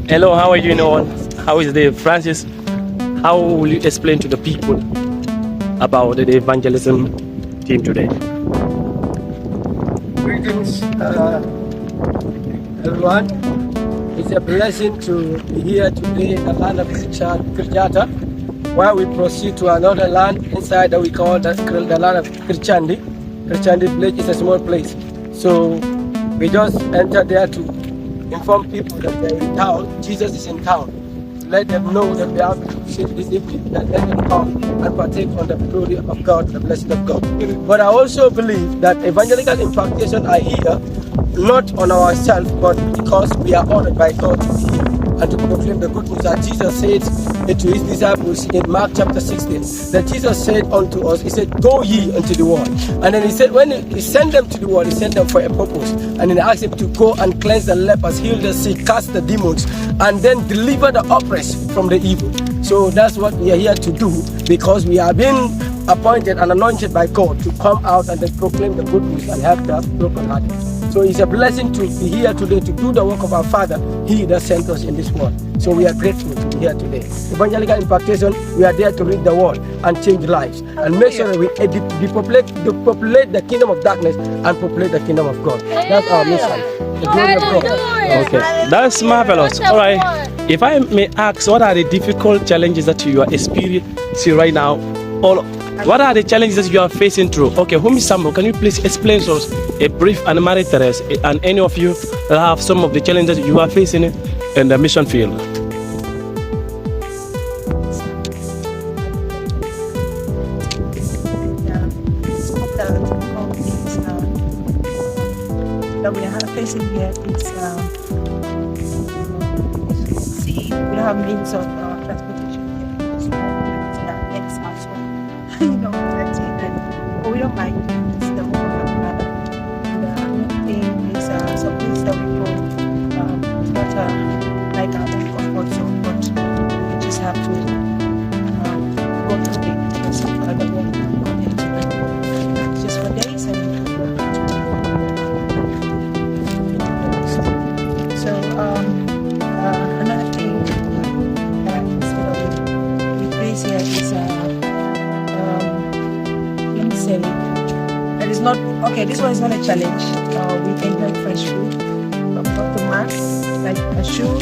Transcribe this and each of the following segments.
Hello, how are you doing? How is the Francis? How will you explain to the people about the evangelism team today? Greetings, everyone. It's a blessing to be here today in the land of Jatta, while we proceed to another land inside that we call the land of Kirchandi. Kirchandi village is a small place. So we just entered there to inform people that they're in town. Jesus is in town. Let them know that they have to sit this evening, that let them come and partake from the glory of God, the blessing of God. But I also believe that evangelical impartation are here not on ourselves, but because we are honored by God to be here and to proclaim the good news that Jesus said to his disciples in Mark chapter 16, that Jesus said unto us, he said, go ye into the world. And then he said, when he sent them to the world, he sent them for a purpose. And then he asked them to go and cleanse the lepers, heal the sick, cast the demons, and then deliver the oppressed from the evil. So that's what we are here to do, because we are being appointed and anointed by God to come out and then proclaim the good news and help the brokenhearted. So it's a blessing to be here today to do the work of our Father, He that sent us in this world. So we are grateful to be here today. Evangelical impartation, we are there to read the word and change lives and make sure that we depopulate the kingdom of darkness and populate the kingdom of God. That's our mission. The glory of God. Okay, that's marvelous. All right. If I may ask, what are the difficult challenges that you are experiencing right now? What are the challenges that you are facing through? Okay, Humi Sambo, can you please explain to us a brief and Mary Therese and any of you that have some of the challenges you are facing in the mission field? That we are facing here is we don't have means of transportation here. So that next household, that's it. But we don't mind. It's the work of another. The thing is some place that we go. It's not like our own comfort zone, but we just have to go through it because of the work on it. Just for days and another thing that we face here is let me say that is not okay. This one is not a challenge. We enjoy fresh food from top to mass, like a shoe.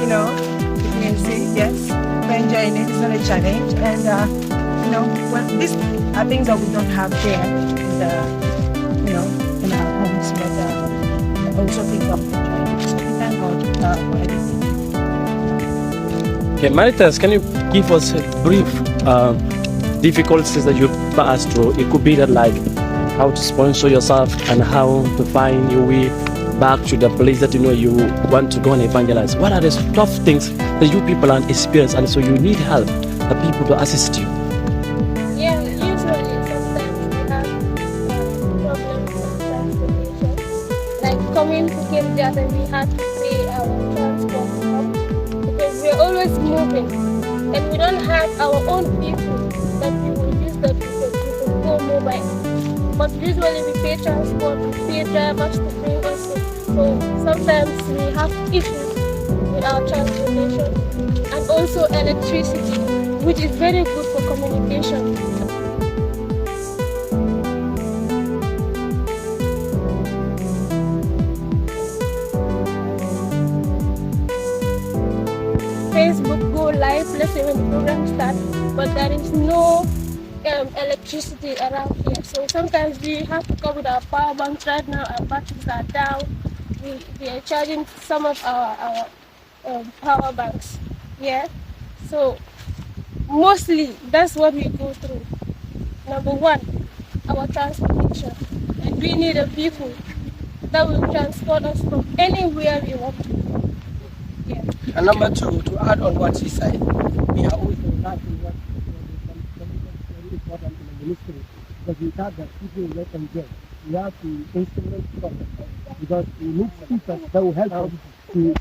You can see, yes, we're enjoying it. It's not a challenge, and well, these are things that we don't have here in our homes, but I also think of enjoying it. So we thank God for everything. Okay, Maritas, can you give us a brief difficulties that you passed through? It could be that like how to sponsor yourself and how to find your way back to the place that you want to go and evangelize. What are the tough things that you people are experiencing, and so you need help, the people to assist you? Yeah, usually sometimes we have problems with transportation. Like coming to Jatta, we have to pay our transport because we're always moving and we don't have our own people that we will use that because we can go mobile. But usually we pay transport, we pay drivers to bring us in. So sometimes we have issues with our transportation and also electricity, which is very good for communication. Facebook go live, let's say when the program starts, but there is no electricity around here. So sometimes we have to come with our power banks. Right now our batteries are down. We are charging some of our power banks. Yeah. So mostly that's what we go through. Number one, our transportation. And we need a people that will transport us from anywhere we want to. Yeah. And number two, to add on what she said, we are also lacking what very important in the ministry, because we thought that people will let them get. We have to instrument from because we need speakers that will help us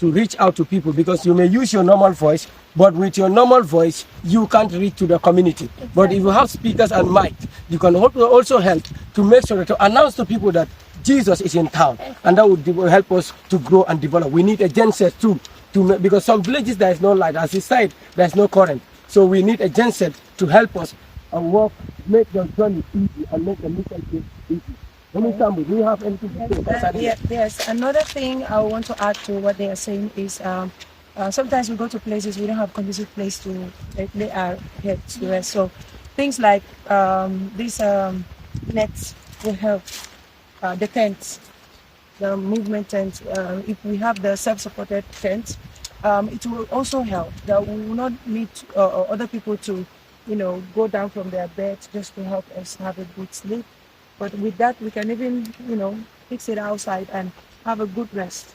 to reach out to people, because you may use your normal voice, but with your normal voice you can't reach to the community. Exactly. But if you have speakers and mic, you can also help to make sure that to announce to people that Jesus is in town, and that will help us to grow and develop. We need a genset too because some villages there is no light. As you said, there is no current. So we need a genset to help us and make the journey easy and make the mission trip easy. Do you have anything to say? Yes. Another thing I want to add to what they are saying is sometimes we go to places we don't have conducive place to lay our heads to rest. So things like these nets will help. The tents, the movement tents. If we have the self-supported tents, it will also help. That we will not need other people to, go down from their beds just to help us have a good sleep. But with that, we can even, fix it outside and have a good rest.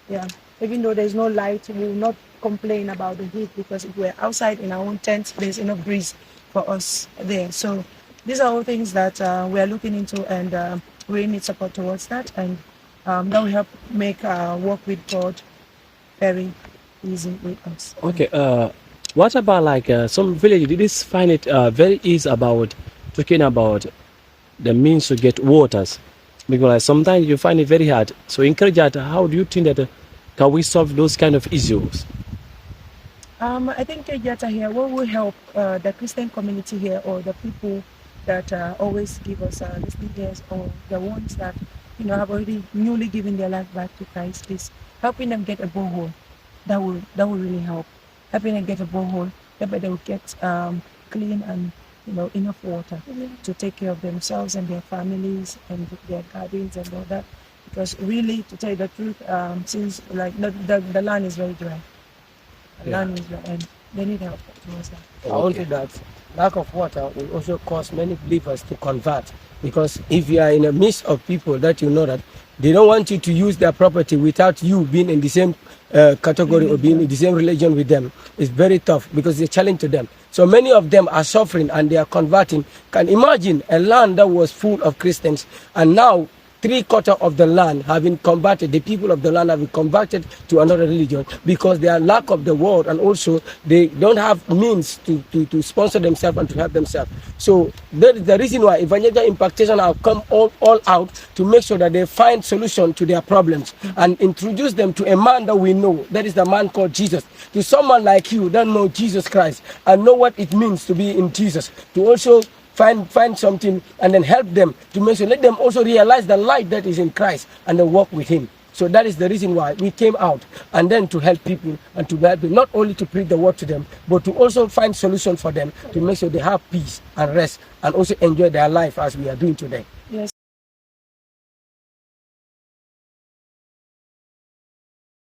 Yeah. Even though there's no light, we will not complain about the heat because if we're outside in our own tents, there's enough breeze for us there. So these are all things that we are looking into, and we need support towards that. And that will help make work with God very easy with us. Okay. What about like some villages? Did you find it very easy about talking about the means to get waters? Because like, sometimes you find it very hard. So in Jatta, how do you think that can we solve those kind of issues? I think Jatta here, what will help the Christian community here, or the people that always give us listening ears, or the ones that have already newly given their life back to Christ, is helping them get a borehole. That will really help. Helping them get a borehole, but they will get clean and enough water to take care of themselves and their families and their gardens and all that. Because really, to tell you the truth, since like the land is very dry, land is dry, and they need help towards that. Also, that lack of water will also cause many believers to convert, because if you are in the midst of people that that they don't want you to use their property without you being in the same category or being in the same religion with them, it's very tough because it's a challenge to them. So many of them are suffering and they are converting. Can imagine a land that was full of Christians, and now 3/4 of the land have been converted. The people of the land have been converted to another religion because they are lack of the word, and also they don't have means to sponsor themselves and to help themselves. So that is the reason why Evangelism Impartation have come all out to make sure that they find solution to their problems and introduce them to a man that we know. That is the man called Jesus. To someone like you that know Jesus Christ and know what it means to be in Jesus, to also find something and then help them to make sure, let them also realize the light that is in Christ and then walk with him. So that is the reason why we came out, and then to help people and to help them, not only to preach the word to them, but to also find solution for them to make sure they have peace and rest and also enjoy their life as we are doing today.